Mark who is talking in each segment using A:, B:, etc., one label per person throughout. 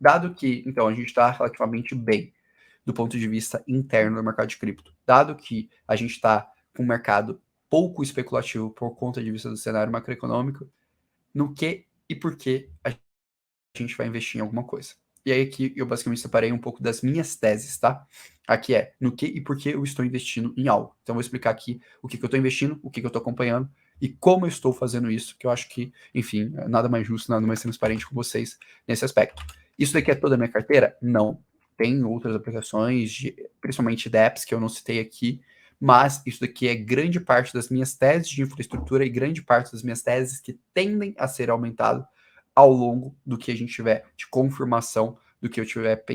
A: Dado que, então, a gente está relativamente bem do ponto de vista interno do mercado de cripto, dado que a gente está com um mercado pouco especulativo por conta de vista do cenário macroeconômico, no que e por que a gente vai investir em alguma coisa. E aí aqui eu basicamente separei um pouco das minhas teses, tá? Aqui é no que e por que eu estou investindo em algo. Então eu vou explicar aqui o que eu estou investindo, o que eu estou acompanhando e como eu estou fazendo isso, que eu acho que, enfim, nada mais justo, nada mais transparente com vocês nesse aspecto. Isso daqui é toda a minha carteira? Não. Tem outras aplicações, principalmente dApps, que eu não citei aqui, mas isso daqui é grande parte das minhas teses de infraestrutura e grande parte das minhas teses que tendem a ser aumentado ao longo do que a gente tiver de confirmação do que eu tiver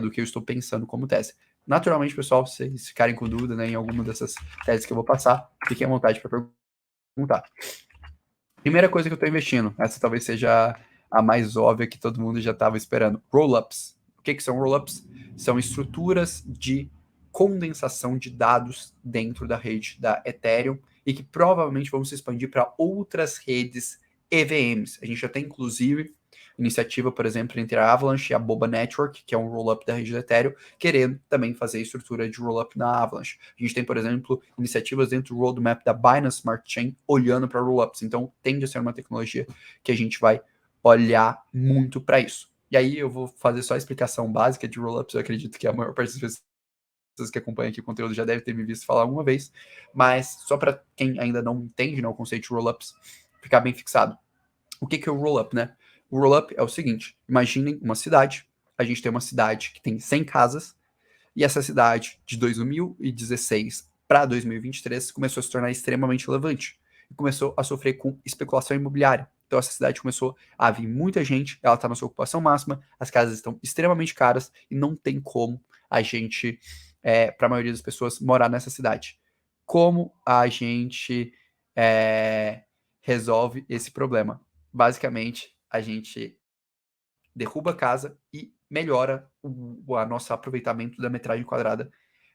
A: do que eu estou pensando como tese. Naturalmente, pessoal, se vocês ficarem com dúvida, né, em alguma dessas teses que eu vou passar, fiquem à vontade para perguntar. Primeira coisa que eu estou investindo, essa talvez seja a mais óbvia que todo mundo já estava esperando: roll-ups. O que são roll-ups? São estruturas de condensação de dados dentro da rede da Ethereum e que provavelmente vão se expandir para outras redes EVMs. A gente já tem, inclusive, iniciativa, por exemplo, entre a Avalanche e a Boba Network, que é um roll-up da rede do Ethereum, querendo também fazer estrutura de roll-up na Avalanche. A gente tem, por exemplo, iniciativas dentro do roadmap da Binance Smart Chain olhando para rollups. Então, tende a ser uma tecnologia que a gente vai olhar muito para isso. E aí eu vou fazer só a explicação básica de rollups. Eu acredito que a maior parte das pessoas que acompanham aqui o conteúdo já deve ter me visto falar uma vez, mas só para quem ainda não entende, né, o conceito de rollups ficar bem fixado. O que é o rollup, né? O rollup é o seguinte: imaginem uma cidade. A gente tem uma cidade que tem 100 casas, e essa cidade, de 2016 para 2023, começou a se tornar extremamente relevante e começou a sofrer com especulação imobiliária. Então, essa cidade começou a vir muita gente, ela está na sua ocupação máxima, as casas estão extremamente caras e não tem como a gente, para a maioria das pessoas, morar nessa cidade. Como a gente resolve esse problema? Basicamente, a gente derruba a casa e melhora o nosso aproveitamento da metragem quadrada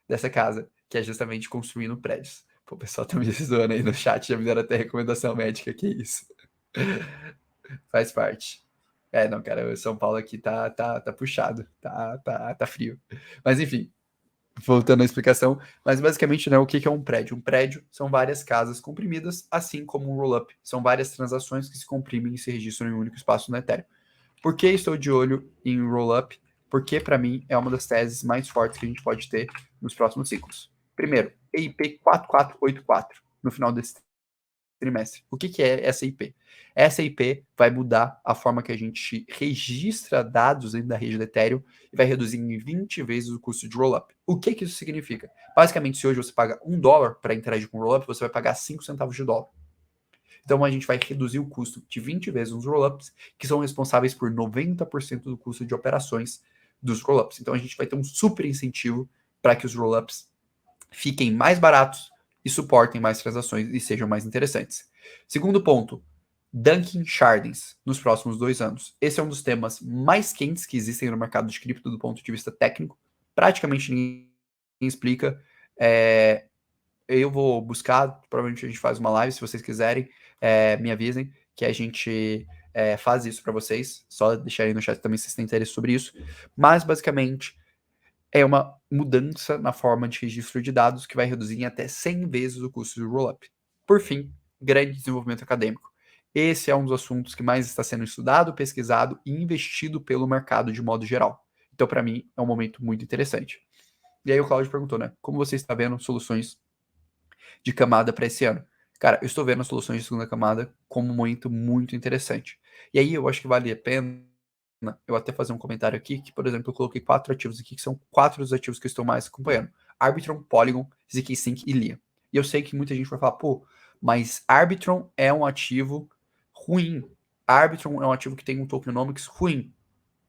A: dessa casa, que é justamente construindo prédios. Pô, o pessoal tá me zoando aí no chat, já me deram até recomendação médica, que isso. Faz parte. Não, cara, o São Paulo aqui tá puxado, tá frio. Mas enfim, voltando à explicação, mas basicamente, né, o que é um prédio? Um prédio são várias casas comprimidas, assim como um roll-up. São várias transações que se comprimem e se registram em um único espaço no Ethereum. Por que estou de olho em roll-up? Porque, para mim, é uma das teses mais fortes que a gente pode ter nos próximos ciclos. Primeiro, EIP 4484, no final desse trimestre. O que é essa IP? Essa IP vai mudar a forma que a gente registra dados dentro da rede do Ethereum e vai reduzir em 20 vezes o custo de rollup. O que isso significa? Basicamente, se hoje você paga $1 para interagir com o rollup, você vai pagar 5 centavos de dólar. Então a gente vai reduzir o custo de 20 vezes nos rollups, que são responsáveis por 90% do custo de operações dos rollups. Então a gente vai ter um super incentivo para que os rollups fiquem mais baratos e suportem mais transações e sejam mais interessantes. Segundo ponto, Dunking Shardings nos próximos 2 anos. Esse é um dos temas mais quentes que existem no mercado de cripto do ponto de vista técnico. Praticamente ninguém explica. Eu vou buscar, provavelmente a gente faz uma live, se vocês quiserem, me avisem, que a gente faz isso para vocês. Só deixarem no chat também se vocês têm interesse sobre isso. Mas, basicamente, é uma mudança na forma de registro de dados que vai reduzir em até 100 vezes o custo do rollup. Por fim, grande desenvolvimento acadêmico. Esse é um dos assuntos que mais está sendo estudado, pesquisado e investido pelo mercado de modo geral. Então, para mim, é um momento muito interessante. E aí o Claudio perguntou, né? Como você está vendo soluções de camada para esse ano? Cara, eu estou vendo as soluções de segunda camada como um momento muito interessante. E aí eu acho que vale a pena eu até fazer um comentário aqui, que, por exemplo, eu coloquei 4 ativos aqui, que são 4 dos ativos que eu estou mais acompanhando. Arbitrum, Polygon, ZK-Sync e Lia. E eu sei que muita gente vai falar, pô, mas Arbitrum é um ativo ruim. Arbitrum é um ativo que tem um tokenomics ruim.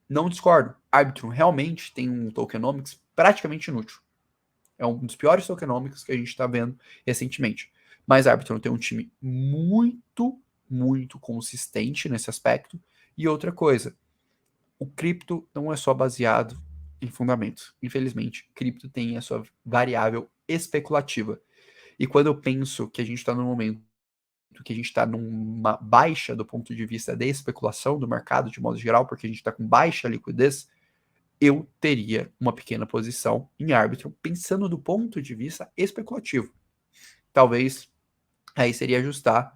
A: Não discordo. Arbitrum realmente tem um tokenomics praticamente inútil. É um dos piores tokenomics que a gente está vendo recentemente. Mas Arbitrum tem um time muito, muito consistente nesse aspecto. E outra coisa, o cripto não é só baseado em fundamentos. Infelizmente, cripto tem a sua variável especulativa. E quando eu penso que a gente está num momento que a gente está numa baixa do ponto de vista da especulação do mercado de modo geral, porque a gente está com baixa liquidez, eu teria uma pequena posição em Arbitrum, pensando do ponto de vista especulativo. Talvez aí seria ajustar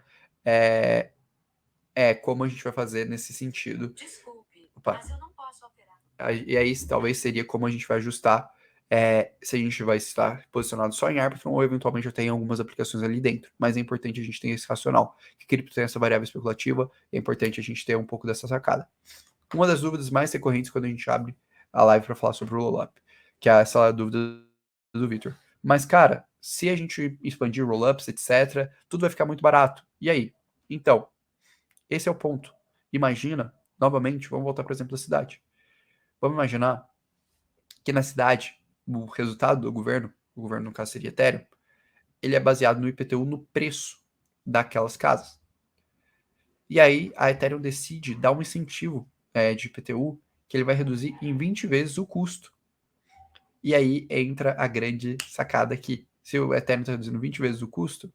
A: como a gente vai fazer nesse sentido.
B: Desculpe,
A: Opa.
B: mas eu não posso alterar.
A: E aí talvez seria como a gente vai ajustar se a gente vai estar posicionado só em Arbitrum ou eventualmente eu tenho algumas aplicações ali dentro. Mas é importante a gente ter esse racional, que cripto tem essa variável especulativa, é importante a gente ter um pouco dessa sacada. Uma das dúvidas mais recorrentes quando a gente abre a live para falar sobre o roll-up, que é essa dúvida do Victor. Mas, cara, se a gente expandir roll-ups, etc., tudo vai ficar muito barato. E aí? Então, esse é o ponto. Imagina, novamente, vamos voltar para o exemplo da cidade. Vamos imaginar que na cidade, o resultado do governo, o governo no caso seria Ethereum, ele é baseado no IPTU no preço daquelas casas. E aí a Ethereum decide dar um incentivo de IPTU que ele vai reduzir em 20 vezes o custo. E aí entra a grande sacada aqui. Se o Ethereum está reduzindo 20 vezes o custo,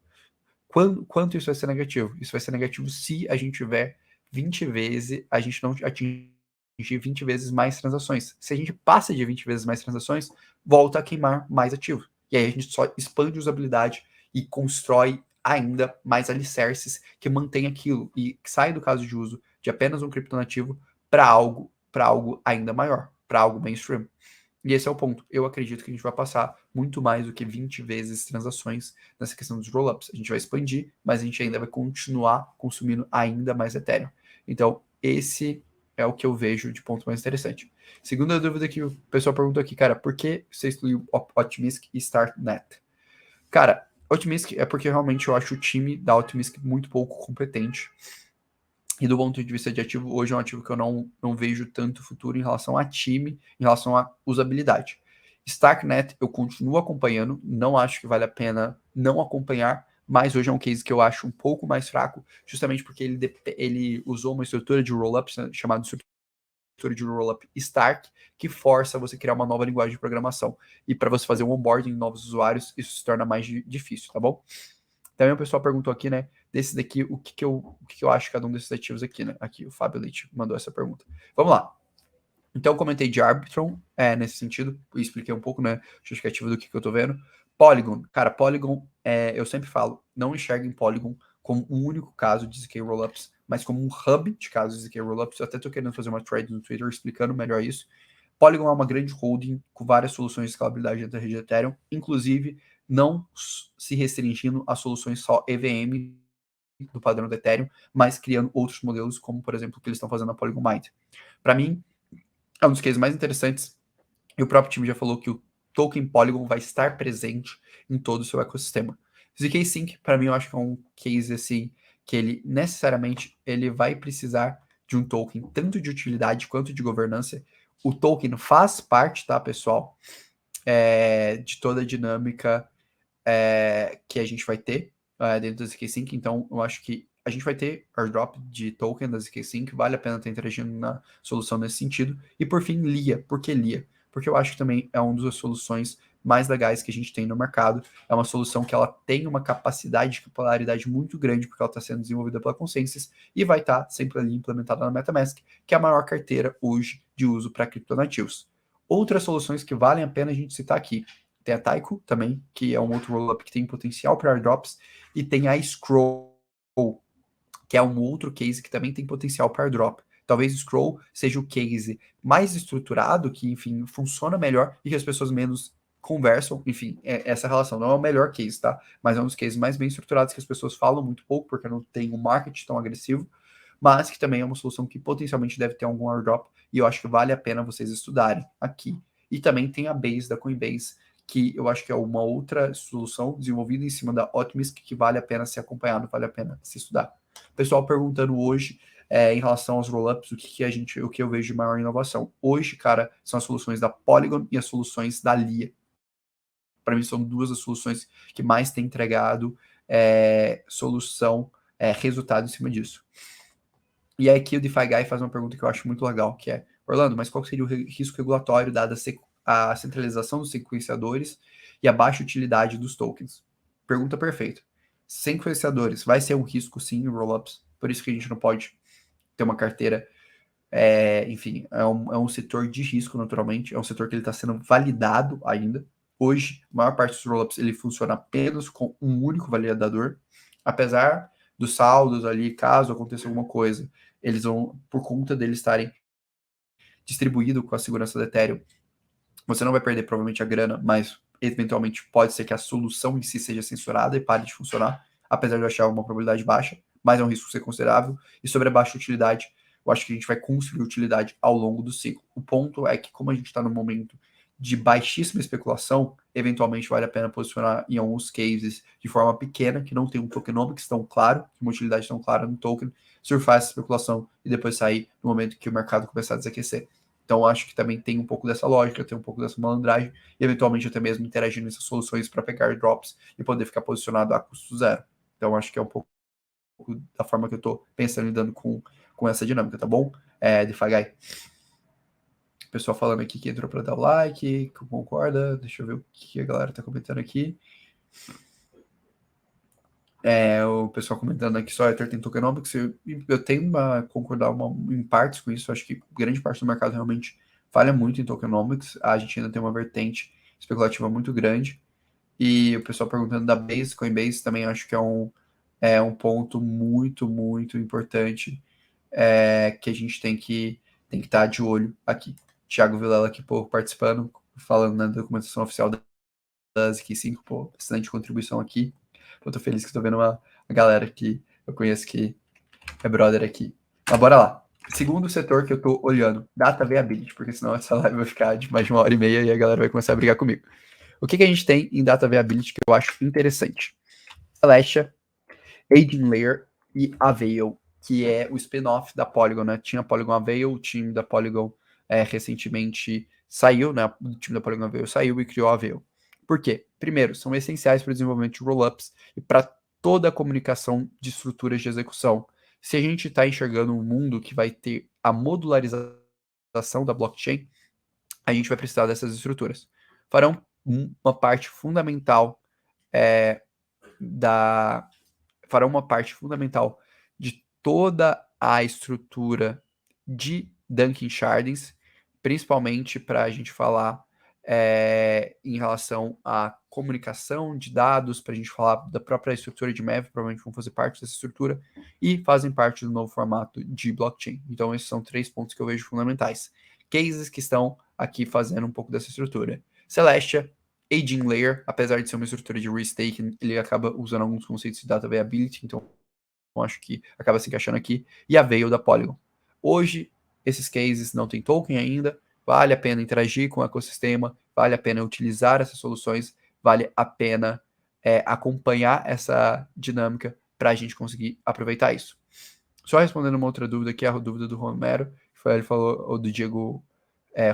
A: quanto isso vai ser negativo? Isso vai ser negativo se a gente tiver 20 vezes, a gente não atingir 20 vezes mais transações. Se a gente passa de 20 vezes mais transações, volta a queimar mais ativo. E aí a gente só expande a usabilidade e constrói ainda mais alicerces que mantém aquilo e sai do caso de uso de apenas um criptonativo para algo ainda maior, para algo mainstream. E esse é o ponto. Eu acredito que a gente vai passar muito mais do que 20 vezes transações nessa questão dos rollups. A gente vai expandir, mas a gente ainda vai continuar consumindo ainda mais Ethereum. Então, esse é o que eu vejo de ponto mais interessante. Segunda dúvida que o pessoal perguntou aqui, cara, por que você excluiu Optimistic e StartNet? Cara, Optimistic é porque realmente eu acho o time da Optimistic muito pouco competente. E do ponto de vista de ativo, hoje é um ativo que eu não vejo tanto futuro em relação a time, em relação à usabilidade. StarkNet eu continuo acompanhando, não acho que vale a pena não acompanhar, mas hoje é um case que eu acho um pouco mais fraco, justamente porque ele usou uma estrutura de roll-up chamada estrutura de roll-up Stark, que força você a criar uma nova linguagem de programação. E para você fazer um onboarding de novos usuários, isso se torna mais difícil, tá bom? Também o pessoal perguntou aqui, né? Desse daqui, o que eu acho de cada um desses ativos aqui, né? Aqui, o Fábio Leite mandou essa pergunta. Vamos lá. Então, eu comentei de Arbitrum, nesse sentido, e expliquei um pouco, né? Justificativo do que eu tô vendo. Polygon, cara, Polygon, eu sempre falo, não enxerguem Polygon como um único caso de ZK Rollups, mas como um hub de casos de ZK Rollups. Eu até tô querendo fazer uma thread no Twitter explicando melhor isso. Polygon é uma grande holding com várias soluções de escalabilidade dentro da rede Ethereum, inclusive não se restringindo a soluções só EVM do padrão do Ethereum, mas criando outros modelos, como por exemplo o que eles estão fazendo na Polygon Mind. Para mim, é um dos cases mais interessantes, e o próprio time já falou que o token Polygon vai estar presente em todo o seu ecossistema. ZK Sync, para mim, eu acho que é um case assim, que ele necessariamente ele vai precisar de um token tanto de utilidade quanto de governança. O token faz parte, tá, pessoal, de toda a dinâmica que a gente vai ter dentro da ZK-Sync. Então, eu acho que a gente vai ter airdrop de token da ZK-Sync, vale a pena estar interagindo na solução nesse sentido. E por fim, Lia. Por que Lia? Porque eu acho que também é uma das soluções mais legais que a gente tem no mercado. É uma solução que ela tem uma capacidade de capilaridade muito grande, porque ela está sendo desenvolvida pela Consensus e vai estar sempre ali implementada na MetaMask, que é a maior carteira hoje de uso para criptonativos. Outras soluções que valem a pena a gente citar aqui. Tem a Taiko também, que é um outro rollup que tem potencial para airdrops, e tem a Scroll, que é um outro case que também tem potencial para airdrop. Talvez o Scroll seja o case mais estruturado, que, enfim, funciona melhor e que as pessoas menos conversam, enfim, essa relação. Não é o melhor case, tá? Mas é um dos cases mais bem estruturados que as pessoas falam muito pouco, porque não tem um marketing tão agressivo, mas que também é uma solução que potencialmente deve ter algum airdrop, e eu acho que vale a pena vocês estudarem aqui. E também tem a Base da Coinbase, que eu acho que é uma outra solução desenvolvida em cima da Optimistic que vale a pena ser acompanhado, vale a pena se estudar. Pessoal perguntando hoje em relação aos rollups, o que eu vejo de maior inovação. Hoje, cara, são as soluções da Polygon e as soluções da Lia. Para mim, são duas das soluções que mais têm entregado resultado em cima disso. E aí aqui o DeFi Guy faz uma pergunta que eu acho muito legal, que é, Orlando, mas qual seria o risco regulatório dada a centralização dos sequenciadores e a baixa utilidade dos tokens? Pergunta perfeita. Sequenciadores vai ser um risco sim em rollups, por isso que a gente não pode ter uma carteira enfim, é um setor de risco, naturalmente, é um setor que ele está sendo validado ainda. Hoje, a maior parte dos rollups ele funciona apenas com um único validador, apesar dos saldos ali, caso aconteça alguma coisa, eles vão, por conta deles estarem distribuídos com a segurança do Ethereum, você não vai perder provavelmente a grana, mas eventualmente pode ser que a solução em si seja censurada e pare de funcionar, apesar de eu achar uma probabilidade baixa, mas é um risco ser considerável. E sobre a baixa utilidade, eu acho que a gente vai construir utilidade ao longo do ciclo. O ponto é que, como a gente está no momento de baixíssima especulação, eventualmente vale a pena posicionar em alguns cases de forma pequena, que não tem um tokenomics tão claro, uma utilidade tão clara no token, surfar essa especulação e depois sair no momento que o mercado começar a desaquecer. Então, acho que também tem um pouco dessa lógica, tem um pouco dessa malandragem, e eventualmente até mesmo interagir nessas soluções para pegar drops e poder ficar posicionado a custo zero. Então, acho que é um pouco da forma que eu estou pensando e lidando com essa dinâmica, tá bom? DeFi. Pessoal falando aqui que entrou para dar o like, que concorda. Deixa eu ver o que a galera está comentando aqui. O pessoal comentando aqui só Ether tem tokenomics. Eu tenho a concordar em partes com isso. Acho que grande parte do mercado realmente falha muito em tokenomics. A gente ainda tem uma vertente especulativa muito grande. E o pessoal perguntando da Base, Coinbase também acho que é um ponto muito, muito importante que a gente tem que estar de olho aqui. Thiago Vilela aqui, pô, participando, falando na documentação oficial da ZK5, pô, excelente contribuição aqui. Pô, tô feliz que estou vendo uma galera que eu conheço que é brother aqui. Mas bora lá. Segundo setor que eu tô olhando, Data Viability, porque senão essa live vai ficar de mais de 1h30 e a galera vai começar a brigar comigo. O que a gente tem em Data Viability que eu acho interessante? Celestia, Aging Layer e Avail, que é o spin-off da Polygon, né? Tinha Polygon Avail, o time da Polygon recentemente saiu, né? O time da Polygon Avail saiu e criou a Avail. Por quê? Primeiro, são essenciais para o desenvolvimento de rollups e para toda a comunicação de estruturas de execução. Se a gente está enxergando um mundo que vai ter a modularização da blockchain, a gente vai precisar dessas estruturas. Farão uma parte fundamental da farão uma parte fundamental de toda a estrutura de Dunkin' Shardings, principalmente para a gente falar em relação à comunicação de dados, para a gente falar da própria estrutura de MEV, provavelmente vão fazer parte dessa estrutura, e fazem parte do novo formato de blockchain. Então, esses são 3 pontos que eu vejo fundamentais. Cases que estão aqui fazendo um pouco dessa estrutura. Celestia, Aging Layer, apesar de ser uma estrutura de restaking, ele acaba usando alguns conceitos de data viability, então acho que acaba se encaixando aqui. E a Veil da Polygon. Hoje, esses cases não tem token ainda, vale a pena interagir com o ecossistema, vale a pena utilizar essas soluções, vale a pena acompanhar essa dinâmica para a gente conseguir aproveitar isso. Só respondendo uma outra dúvida aqui, a dúvida do Romero, que foi, ele falou, ou do Diego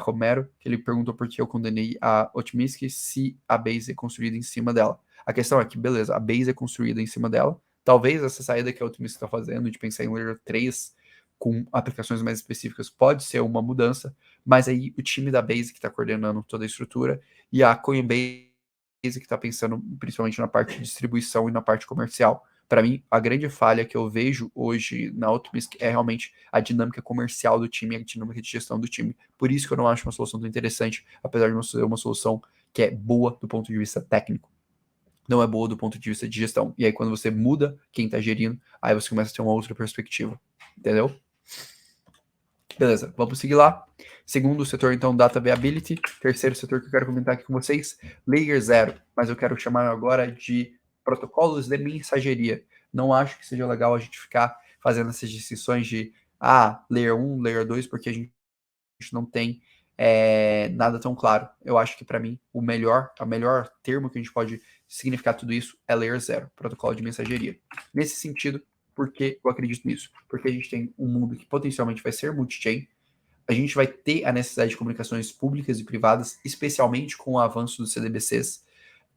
A: Romero, que ele perguntou por que eu condenei a Optimistic se a base é construída em cima dela. A questão é que, beleza, a base é construída em cima dela. Talvez essa saída que a Optimistic está fazendo, de pensar em Layer 3 com aplicações mais específicas, pode ser uma mudança, mas aí o time da base que está coordenando toda a estrutura e a Coinbase que está pensando principalmente na parte de distribuição e na parte comercial. Para mim, a grande falha que eu vejo hoje na Optimistic é realmente a dinâmica comercial do time, a dinâmica de gestão do time. Por isso que eu não acho uma solução tão interessante, apesar de não ser uma solução que é boa do ponto de vista técnico. Não é boa do ponto de vista de gestão. E aí, quando você muda quem está gerindo, aí você começa a ter uma outra perspectiva. Entendeu? Beleza, vamos seguir lá. Segundo setor, então, Data Viability. Terceiro setor que eu quero comentar aqui com vocês, Layer 0. Mas eu quero chamar agora de protocolos de mensageria. Não acho que seja legal a gente ficar fazendo essas distinções de Layer 1, Layer 2, porque a gente não tem nada tão claro. Eu acho que, para mim, o melhor termo que a gente pode significar tudo isso é Layer 0, protocolo de mensageria. Nesse sentido, por que eu acredito nisso? Porque a gente tem um mundo que potencialmente vai ser multi-chain, a gente vai ter a necessidade de comunicações públicas e privadas, especialmente com o avanço dos CDBCs.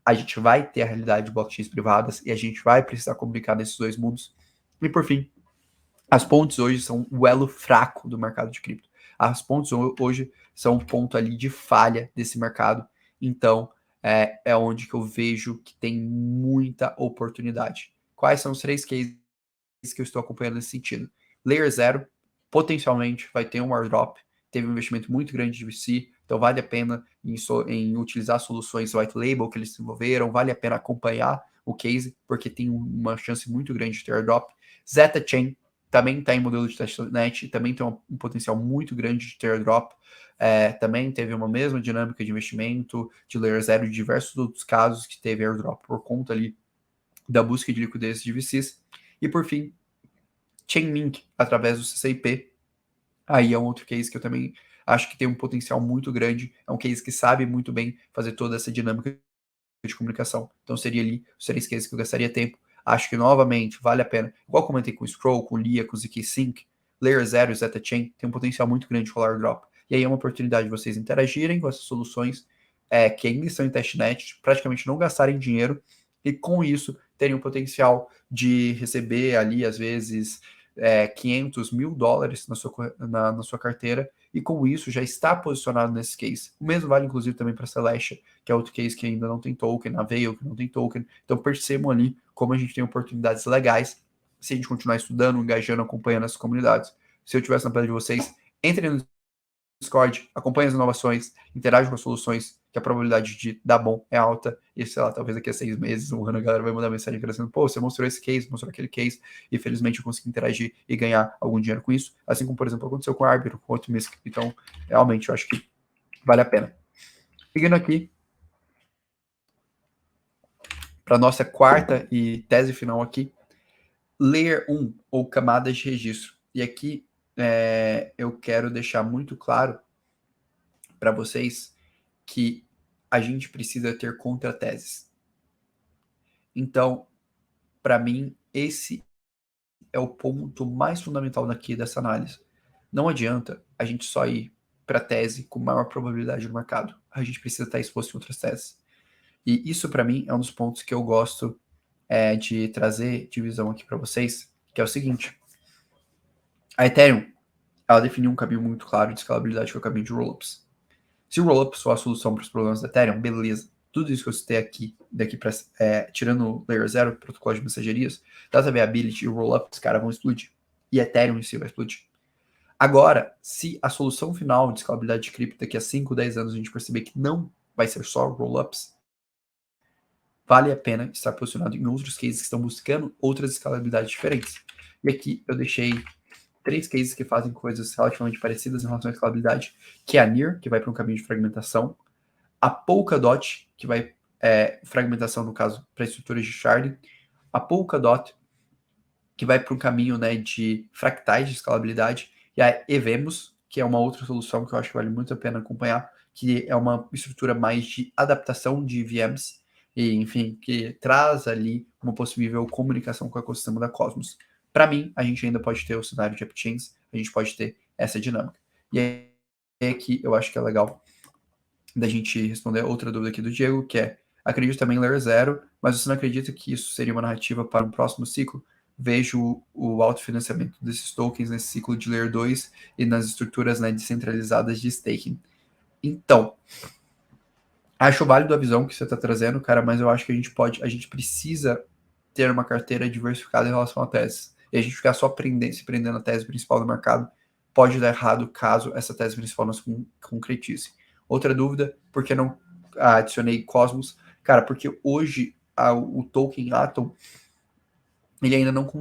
A: A gente vai ter a realidade de blockchains privadas e a gente vai precisar comunicar nesses dois mundos. E por fim, as pontes hoje são o elo fraco do mercado de cripto. As pontes hoje são um ponto ali de falha desse mercado. Então, é onde que eu vejo que tem muita oportunidade. Quais são os 3 cases que eu estou acompanhando nesse sentido? Layer 0, potencialmente vai ter um airdrop, teve um investimento muito grande de VC, então vale a pena em utilizar soluções white label que eles desenvolveram, vale a pena acompanhar o case, porque tem uma chance muito grande de ter airdrop. Zeta Chain também está em modelo de testnet, também tem um potencial muito grande de ter airdrop, também teve uma mesma dinâmica de investimento, de layer 0 de diversos outros casos que teve airdrop por conta ali da busca de liquidez de VCs. E por fim, Chainlink, através do CCIP, aí é um outro case que eu também acho que tem um potencial muito grande, é um case que sabe muito bem fazer toda essa dinâmica de comunicação. Então seria ali os 3 cases que eu gastaria tempo. Acho que, novamente, vale a pena. Igual comentei com o Scroll, com o Lia, com o ZK-Sync, Layer 0 e Zeta Chain tem um potencial muito grande de rolar drop. E aí é uma oportunidade de vocês interagirem com essas soluções que ainda estão em testnet, praticamente não gastarem dinheiro, e com isso terem o potencial de receber ali, às vezes, 500 mil dólares na sua carteira, e com isso já está posicionado nesse case. O mesmo vale, inclusive, também para a Celestia, que é outro case que ainda não tem token, a Veil, que não tem token. Então percebam ali como a gente tem oportunidades legais se a gente continuar estudando, engajando, acompanhando essas comunidades. Se eu estivesse na pele de vocês, entrem no Discord, acompanhem as inovações, interajam com as soluções, que a probabilidade de dar bom é alta, e sei lá, talvez daqui a 6 meses, um ano, a galera vai mandar mensagem agradecendo, pô, você mostrou esse case, mostrou aquele case, e felizmente eu consegui interagir e ganhar algum dinheiro com isso, assim como, por exemplo, aconteceu com o Arbitro, com o Optimistic. Então, realmente, eu acho que vale a pena. Seguindo aqui, para nossa quarta e tese final aqui, Layer 1, ou camadas de registro. E aqui eu quero deixar muito claro para vocês que a gente precisa ter contrateses. Então, para mim, esse é o ponto mais fundamental daqui dessa análise. Não adianta a gente só ir para a tese com maior probabilidade no mercado. A gente precisa estar exposto em outras teses. E isso, para mim, é um dos pontos que eu gosto de trazer de visão aqui para vocês, que é o seguinte. A Ethereum, ela definiu um caminho muito claro de escalabilidade, que é o caminho de rollups. Se o rollup for a solução para os problemas da Ethereum, beleza. Tudo isso que eu citei aqui, daqui para tirando o Layer 0, protocolo de mensagerias, Data Viability e o rollup, os caras vão explodir. E Ethereum em si vai explodir. Agora, se a solução final de escalabilidade de cripto daqui a 5, 10 anos a gente perceber que não vai ser só rollups, vale a pena estar posicionado em outros cases que estão buscando outras escalabilidades diferentes. E aqui eu deixei 3 cases que fazem coisas relativamente parecidas em relação à escalabilidade, que é a NEAR, que vai para um caminho de fragmentação, a Polkadot, que vai fragmentação, no caso, para estruturas de sharding, a Polkadot, que vai para um caminho de fractais de escalabilidade, e a Evemos, que é uma outra solução que eu acho que vale muito a pena acompanhar, que é uma estrutura mais de adaptação de VMs, e enfim, que traz ali uma possível comunicação com o ecossistema da Cosmos. Para mim, a gente ainda pode ter o cenário de AppChains, a gente pode ter essa dinâmica. E é aqui eu acho que é legal da gente responder outra dúvida aqui do Diego, que é, acredito também em Layer 0, mas você não acredita que isso seria uma narrativa para um próximo ciclo? Vejo o autofinanciamento desses tokens nesse ciclo de Layer 2 e nas estruturas descentralizadas de staking. Então, acho válido a visão que você está trazendo, cara, mas eu acho que a gente precisa ter uma carteira diversificada em relação a teses. E a gente ficar só se prendendo a tese principal do mercado pode dar errado caso essa tese principal não se concretize. Outra dúvida, por que não adicionei Cosmos? Cara, porque hoje o token Atom ele ainda não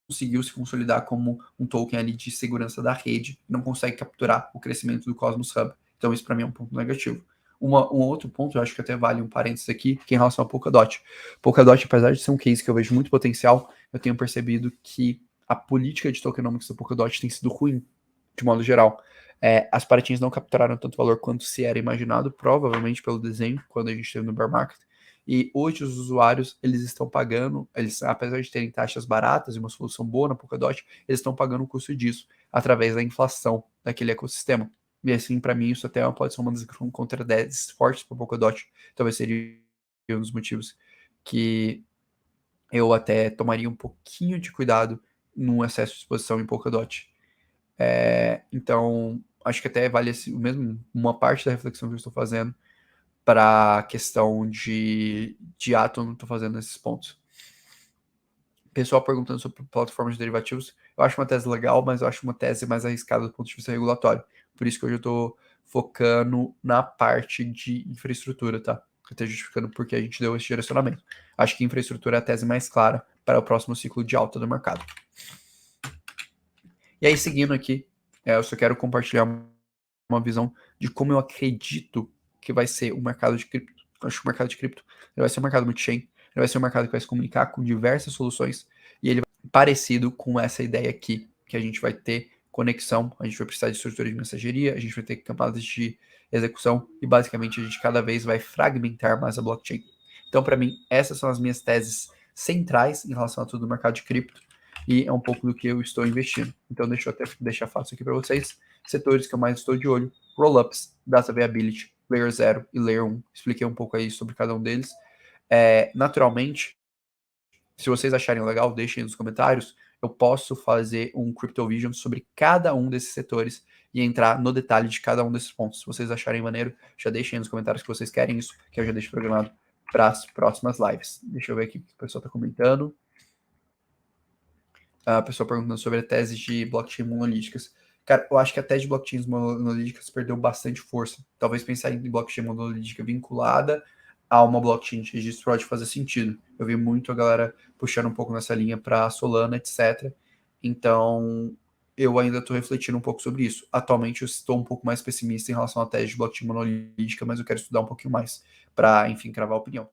A: conseguiu se consolidar como um token ali de segurança da rede, não consegue capturar o crescimento do Cosmos Hub. Então isso para mim é um ponto negativo. Um outro ponto, eu acho que até vale um parênteses aqui, que é em relação a Polkadot. Polkadot, apesar de ser um case que eu vejo muito potencial, eu tenho percebido que a política de tokenomics do Polkadot tem sido ruim, de modo geral. As paratinhas não capturaram tanto valor quanto se era imaginado, provavelmente pelo desenho, quando a gente teve no bear market. E hoje os usuários, eles estão pagando, apesar de terem taxas baratas e uma solução boa na Polkadot, eles estão pagando o custo disso através da inflação daquele ecossistema. E assim, para mim, isso até pode ser uma das contrateses fortes para o Polkadot. Talvez seria um dos motivos que eu até tomaria um pouquinho de cuidado no excesso de exposição em Polkadot. Então, acho que até vale mesmo uma parte da reflexão que eu estou fazendo para a questão de Atom, não estou fazendo nesses pontos. Pessoal perguntando sobre plataformas de derivativos, eu acho uma tese legal, mas eu acho uma tese mais arriscada do ponto de vista regulatório. Por isso que hoje eu estou focando na parte de infraestrutura, tá? Até justificando porque a gente deu esse direcionamento. Acho que infraestrutura é a tese mais clara para o próximo ciclo de alta do mercado. E aí, seguindo aqui, eu só quero compartilhar uma visão de como eu acredito que vai ser o mercado de cripto. Eu acho que o mercado de cripto vai ser um mercado multi-chain, ele vai ser um mercado que vai se comunicar com diversas soluções, e ele vai ser parecido com essa ideia aqui, que a gente vai ter conexão, a gente vai precisar de estrutura de mensageria, a gente vai ter camadas de execução, e basicamente a gente cada vez vai fragmentar mais a blockchain. Então, para mim, essas são as minhas teses centrais em relação a tudo do mercado de cripto, e é um pouco do que eu estou investindo. Então, deixa eu até deixar fácil aqui para vocês. Setores que eu mais estou de olho: Rollups, Data Viability, Layer 0 e Layer 1. Expliquei um pouco aí sobre cada um deles. Naturalmente, se vocês acharem legal, deixem nos comentários. Eu posso fazer um Crypto Vision sobre cada um desses setores e entrar no detalhe de cada um desses pontos. Se vocês acharem maneiro, já deixem nos comentários que vocês querem isso, que eu já deixo programado para as próximas lives. Deixa eu ver aqui o que o pessoal está comentando. A pessoa perguntando sobre a tese de blockchain monolíticas. Cara, eu acho que a tese de blockchains monolíticas perdeu bastante força. Talvez pensar em blockchain monolítica vinculada a uma blockchain de registro pode fazer sentido. Eu vi muito a galera puxando um pouco nessa linha para Solana, etc. Então, eu ainda estou refletindo um pouco sobre isso. Atualmente, eu estou um pouco mais pessimista em relação à tese de blockchain monolítica, mas eu quero estudar um pouquinho mais para, enfim, cravar a opinião.